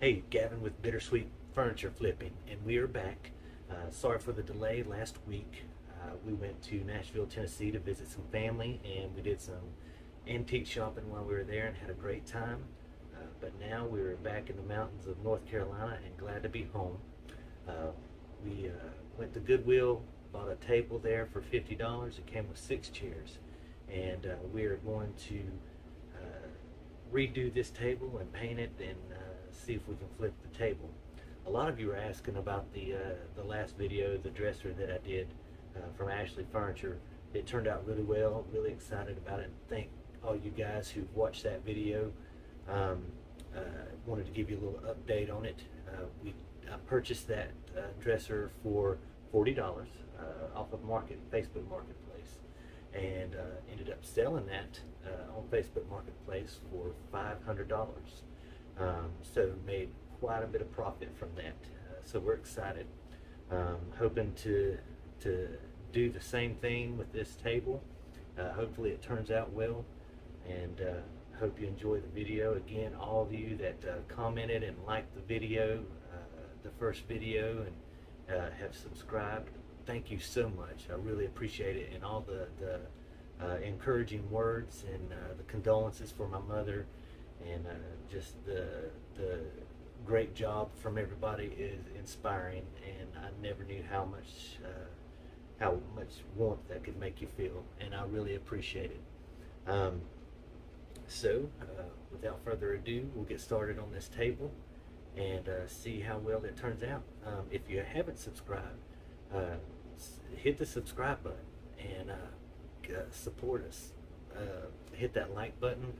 Hey, Gavin with Bittersweet Furniture Flipping, and we are back. Sorry for the delay. Last week we went to Nashville, Tennessee to visit some family, and we did some antique shopping while we were there and had a great time. But now we're back in the mountains of North Carolina and glad to be home. We went to Goodwill, bought a table there for $50. It came with 6 chairs, and we are going to redo this table and paint it and see if we can flip the table. A lot of you are asking about the last video, the dresser that I did from Ashley Furniture. It turned out really well. Really excited about it. Thank all you guys who've watched that video. Wanted to give you a little update on it. I purchased that dresser for $40 off of Facebook Marketplace, and ended up selling that on Facebook Marketplace for $500. So made quite a bit of profit from that. So we're excited. Hoping to do the same thing with this table. Hopefully it turns out well, and hope you enjoy the video. Again, all of you that commented and liked the video, the first video, and have subscribed, thank you so much. I really appreciate it, and all the encouraging words and the condolences for my mother, and just the great job from everybody is inspiring, and I never knew how much warmth that could make you feel, and I really appreciate it. So without further ado, we'll get started on this table and see how well it turns out. If you haven't subscribed, hit the subscribe button and support us. Hit that like button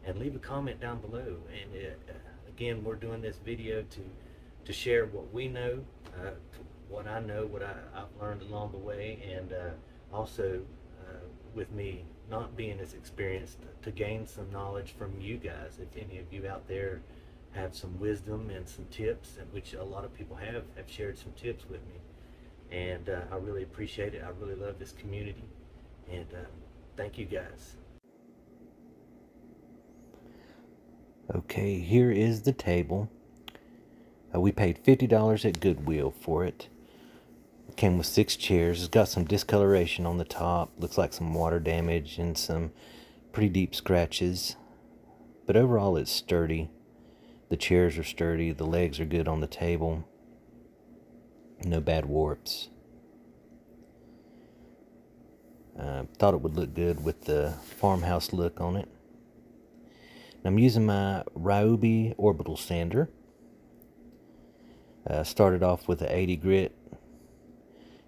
and leave a comment down below. And again, we're doing this video to share what we know, what I know, what I've learned along the way, and also with me not being as experienced, to gain some knowledge from you guys. If any of you out there have some wisdom and some tips, and which a lot of people have shared some tips with me, and I really appreciate it. I really love this community, and thank you guys. Okay, here is the table. We paid $50 at Goodwill for it. It came with 6 chairs. It's got some discoloration on the top. Looks like some water damage and some pretty deep scratches. But overall it's sturdy. The chairs are sturdy. The legs are good on the table. No bad warps. Thought it would look good with the farmhouse look on it. I'm using my Ryobi Orbital sander. Started off with a 80 grit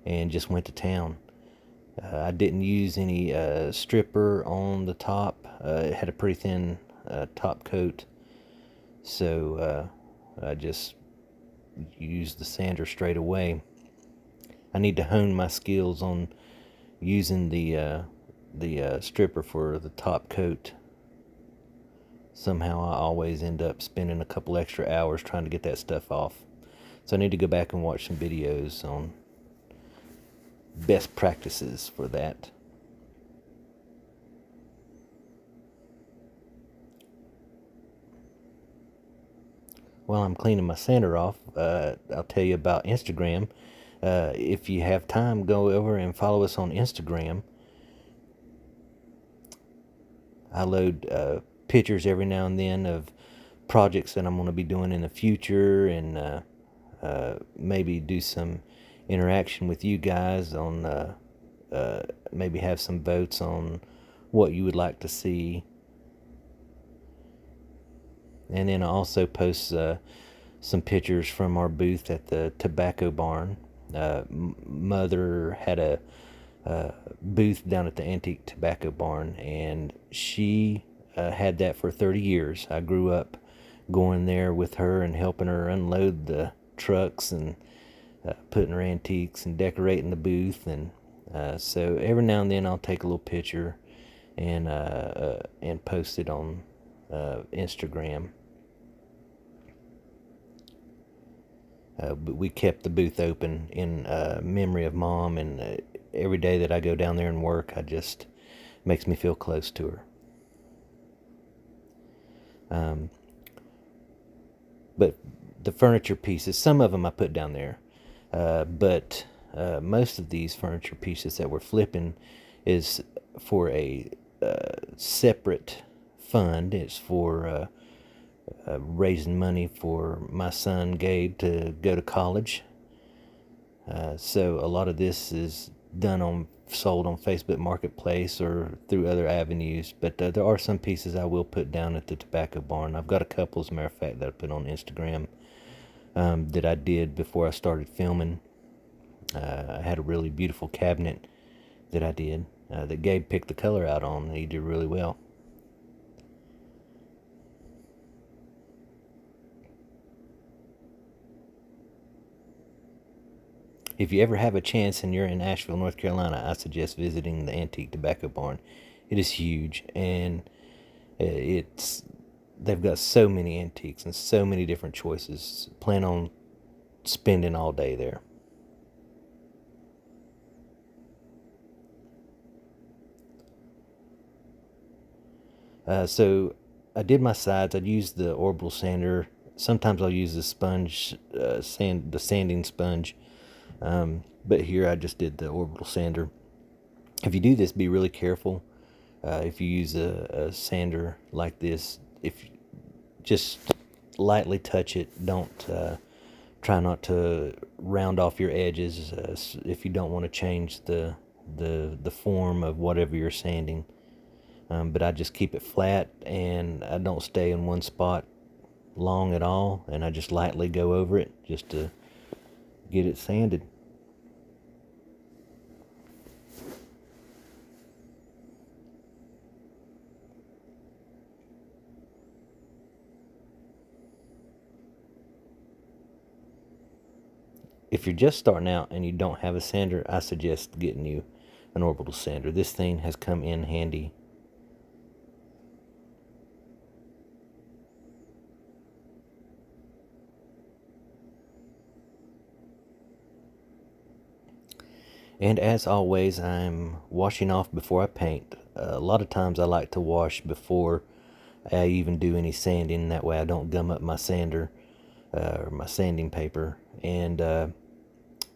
and just went to town. I didn't use any stripper on the top. It had a pretty thin top coat, so I just used the sander straight away. I need to hone my skills on using the stripper for the top coat. Somehow I always end up spending a couple extra hours trying to get that stuff off. So I need to go back and watch some videos on best practices for that. While I'm cleaning my sander off, I'll tell you about Instagram. If you have time, go over and follow us on Instagram. I load pictures every now and then of projects that I'm going to be doing in the future, and maybe do some interaction with you guys on maybe have some votes on what you would like to see. And then I also post some pictures from our booth at the tobacco barn. Mother had a booth down at the antique tobacco barn, and she had that for 30 years. I grew up going there with her and helping her unload the trucks and putting her antiques and decorating the booth. And so every now and then I'll take a little picture and post it on Instagram. But we kept the booth open in memory of Mom, and every day that I go down there and work, makes me feel close to her. But the furniture pieces. Some of them I put down there, but most of these furniture pieces that we're flipping is for a separate fund. It's for raising money for my son Gabe to go to college. So a lot of this is sold on Facebook Marketplace or through other avenues, but there are some pieces I will put down at the Tobacco Barn. I've got a couple, as a matter of fact, that I put on Instagram that I did before I started filming. I had a really beautiful cabinet that I did that Gabe picked the color out on, and he did really well. If you ever have a chance and you're in Asheville, North Carolina, I suggest visiting the Antique Tobacco Barn. It is huge, and they've got so many antiques and so many different choices. Plan on spending all day there. So I did my sides. I'd use the Orbital sander. Sometimes I'll use the sponge, the sanding sponge. But here I just did the Orbital sander. If you do this, be really careful. If you use a sander like this, if you just lightly touch it, don't try not to round off your edges if you don't want to change the form of whatever you're sanding. But I just keep it flat, and I don't stay in one spot long at all, and I just lightly go over it just to get it sanded. If you're just starting out and you don't have a sander, I suggest getting you an Orbital sander. This thing has come in handy. And as always, I'm washing off before I paint. A lot of times I like to wash before I even do any sanding. That way I don't gum up my sander or my sanding paper.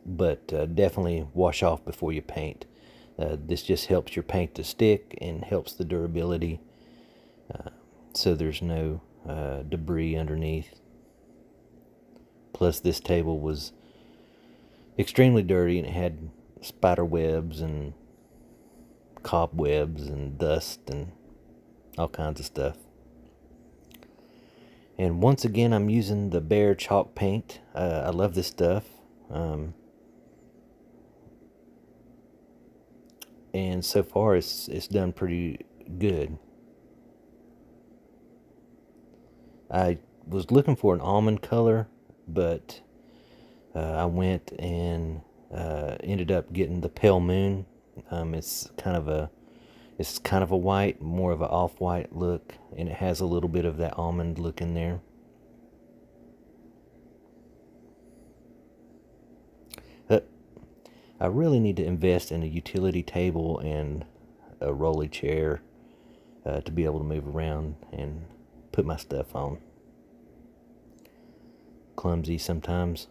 But definitely wash off before you paint. This just helps your paint to stick and helps the durability, so there's no debris underneath. Plus, this table was extremely dirty, and it had spider webs and cobwebs and dust and all kinds of stuff. And once again, I'm using the Behr chalk paint. I love this stuff. And so far it's done pretty good. I was looking for an almond color, but I went and ended up getting the Pale Moon. It's kind of a white, more of an off-white look, and it has a little bit of that almond look in there. I really need to invest in a utility table and a rolly chair to be able to move around and put my stuff on. Clumsy sometimes.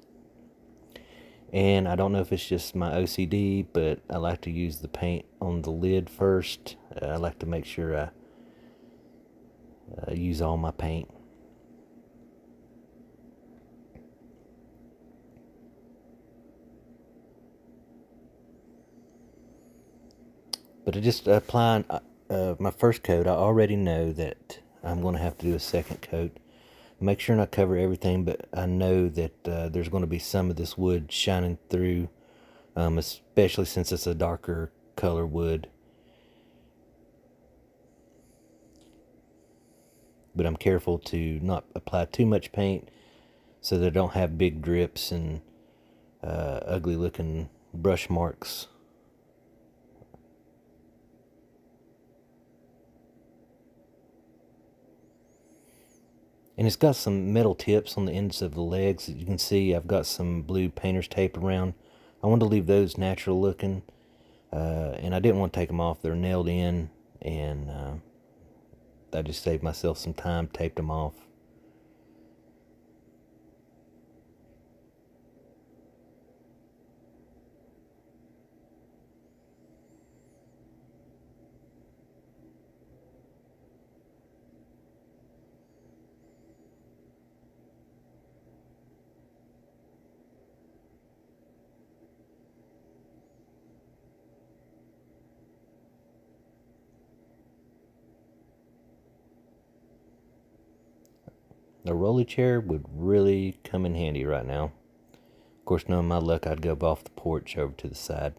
And I don't know if it's just my OCD, but I like to use the paint on the lid first. I like to make sure I use all my paint. But I just applying my first coat. I already know that I'm going to have to do a second coat. Make sure not cover everything, but I know that there's going to be some of this wood shining through, especially since it's a darker color wood. But I'm careful to not apply too much paint so that I don't have big drips and ugly looking brush marks. And it's got some metal tips on the ends of the legs. As you can see, I've got some blue painter's tape around. I wanted to leave those natural looking. And I didn't want to take them off. They're nailed in. And I just saved myself some time, taped them off. A rolly chair would really come in handy right now. Of course, knowing my luck, I'd go off the porch over to the side.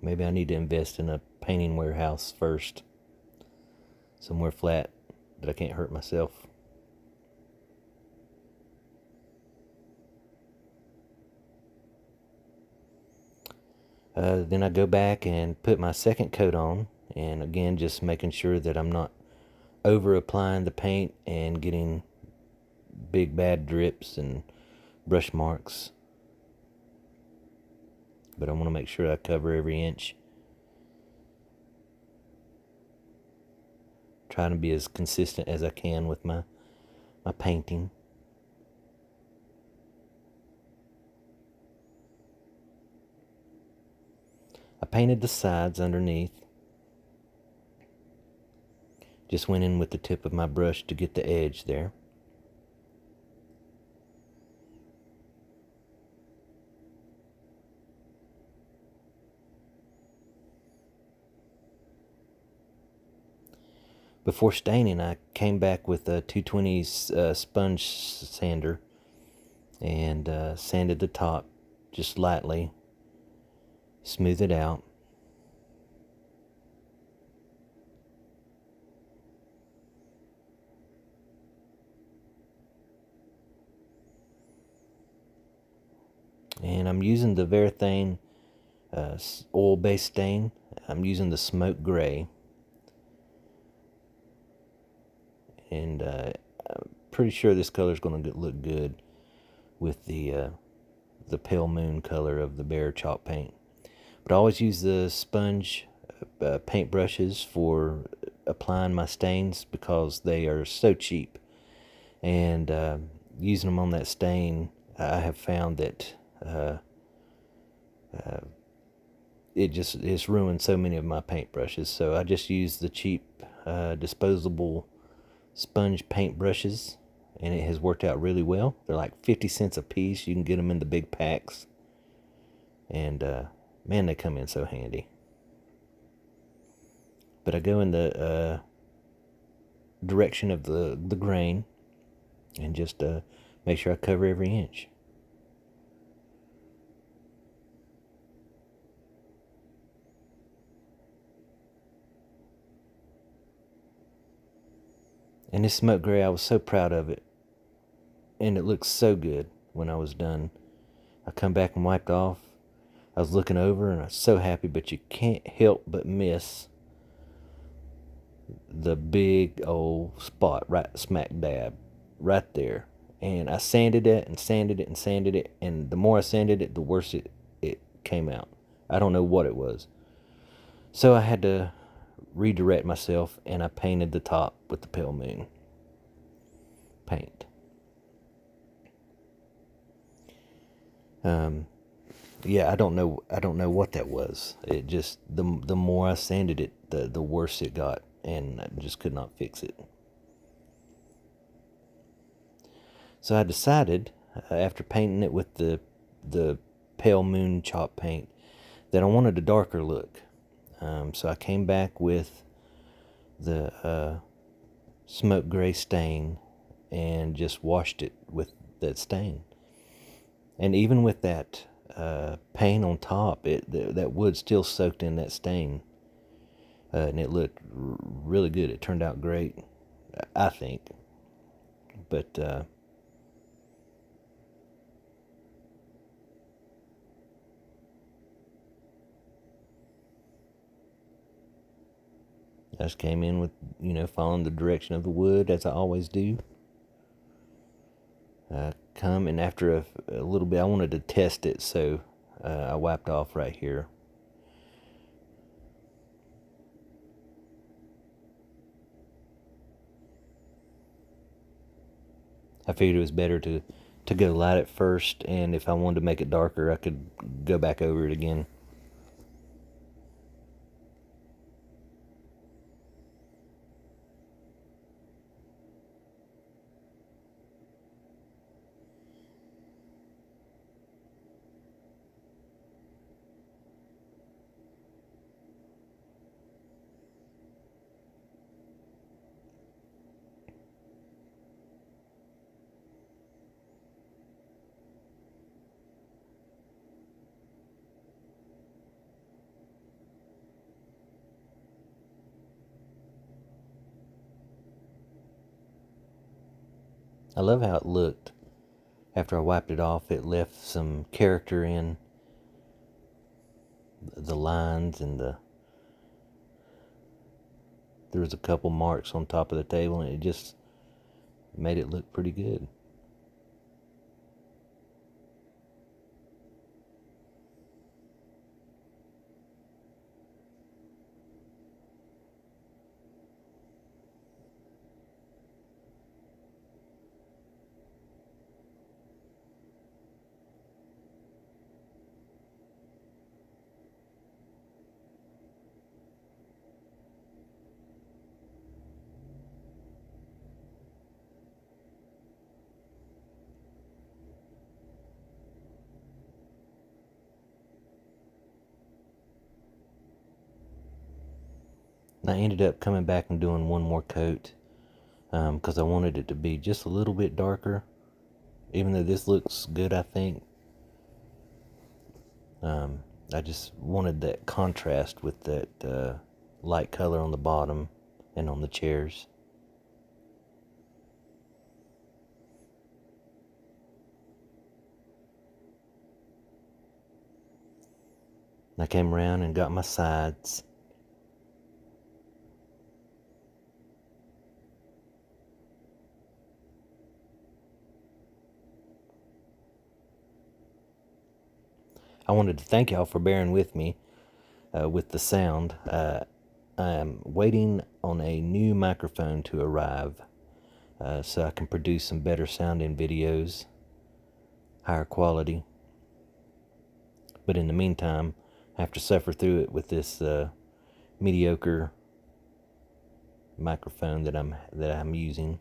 Maybe I need to invest in a painting warehouse first. Somewhere flat that I can't hurt myself. Then I go back and put my second coat on, and again just making sure that I'm not over applying the paint and getting big bad drips and brush marks. But I want to make sure I cover every inch. Trying to be as consistent as I can with my painting. I painted the sides underneath. Just went in with the tip of my brush to get the edge there. Before staining, I came back with a 220 sponge sander and sanded the top just lightly, smooth it out. And I'm using the Varathane oil-based stain. I'm using the smoke gray. And I'm pretty sure this color is going to look good with the pale moon color of the Behr chalk paint. But I always use the sponge paint brushes for applying my stains because they are so cheap. And using them on that stain, I have found that it's ruined so many of my paint brushes. So I just use the cheap disposable sponge paint brushes, and it has worked out really well. They're like 50 cents a piece. You can get them in the big packs, and man, they come in so handy. But I go in the direction of the grain and just make sure I cover every inch. And this smoke gray, I was so proud of it. And it looks so good when I was done. I come back and wiped off. I was looking over and I was so happy, but you can't help but miss the big old spot right smack dab right there. And I sanded it and sanded it and sanded it, and the more I sanded it, the worse it came out. I don't know what it was. So I had to redirect myself, and I painted the top with the pale moon paint. Yeah, I don't know what that was. It just, the more I sanded it, the worse it got, and I just could not fix it. So I decided, after painting it with the pale moon chalk paint, that I wanted a darker look. So I came back with the smoke gray stain and just washed it with that stain. And even with that paint on top, that wood still soaked in that stain. And it looked really good. It turned out great, I think. But I just came in with, following the direction of the wood, as I always do. Come, and after a little bit, I wanted to test it, so I wiped off right here. I figured it was better to go light at first, and if I wanted to make it darker, I could go back over it again. I love how it looked. After I wiped it off, it left some character in the lines, and there was a couple marks on top of the table, and it just made it look pretty good. And I ended up coming back and doing one more coat because I wanted it to be just a little bit darker. Even though this looks good, I think, I just wanted that contrast with that light color on the bottom and on the chairs. And I came around and got my sides. I wanted to thank y'all for bearing with me with the sound. I'm waiting on a new microphone to arrive so I can produce some better sounding videos, higher quality. But in the meantime, I have to suffer through it with this mediocre microphone that I'm using.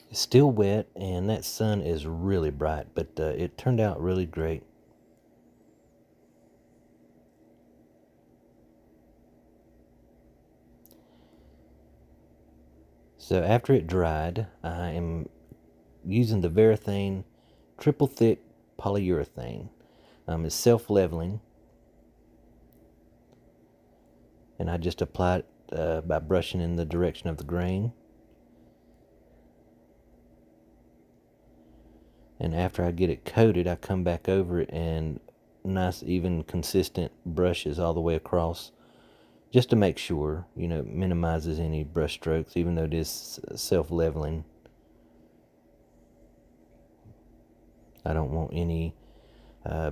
It's still wet, and that sun is really bright, but it turned out really great. So after it dried, I am using the Varathane triple thick polyurethane. It's self-leveling, and I just apply it by brushing in the direction of the grain. And after I get it coated, I come back over it and nice, even, consistent brushes all the way across, just to make sure, minimizes any brush strokes, even though it is self-leveling. I don't want any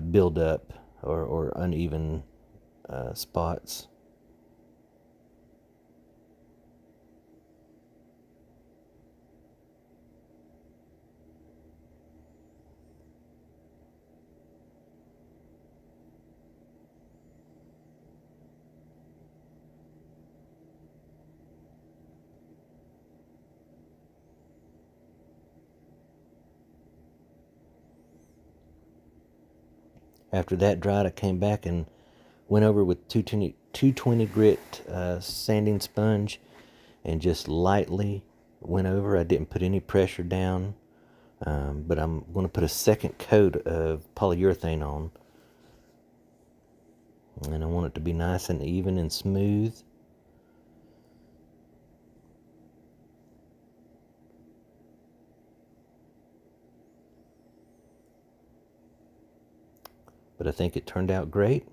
build-up or uneven spots. After that dried, I came back and went over with 220 grit sanding sponge and just lightly went over. I didn't put any pressure down, but I'm going to put a second coat of polyurethane on, and I want it to be nice and even and smooth. but I think it turned out great.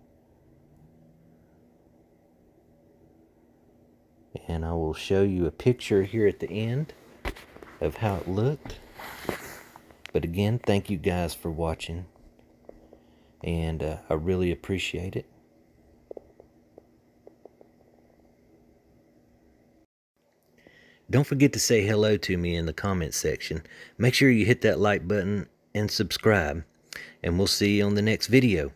And I will show you a picture here at the end of how it looked. But again, thank you guys for watching, and I really appreciate it. Don't forget to say hello to me in the comments section. Make sure you hit that like button and subscribe, and we'll see you on the next video.